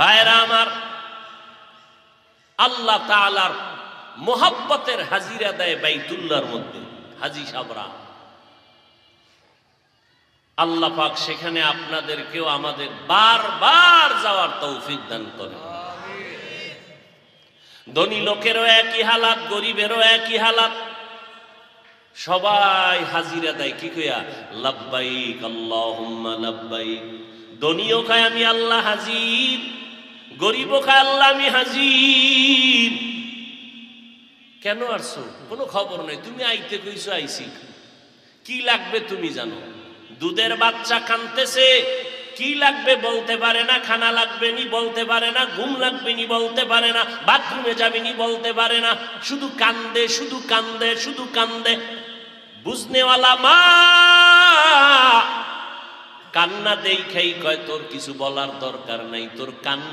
ভাইরা আমার, আল্লাহ তাআলার মোহাব্বতের হাজিরা দেয় বাইতুল্লাহর মধ্যে হাজি সাবরা। আল্লাহ পাক সেখানে আপনাদেরকেও আমাদের বারবার যাওয়ার তৌফিক দান করে। ধনী লোকেরও একই হালাত, গরিবেরও একই হালাত, সবাই হাজিরা দেয় কি কইয়া? লাব্বাইক আল্লাহুম্মা লাব্বাইক। ধনীও কয় আমি আল্লাহ হাজির, গরিবও কয় আল্লাহ আমি হাজির। কেন আসছো? কোনো খবর নেই, তুমি আইতে কইছো আইছি। কি লাগবে তুমি জানো? দুধের বাচ্চা কাঁদতেছে, কি লাগবে বলতে পারে না, খানা লাগবে নি বলতে পারে না, ঘুম লাগবে নি বলতে পারে না, বাথরুমে যাবে নি বলতে পারে না, শুধু কান্দে শুধু কান্দে শুধু কান্দে। বুঝনেওয়ালা মা কান্না দেখাই কয় তোর কিছু বলার দরকার নাই, তোর কান্না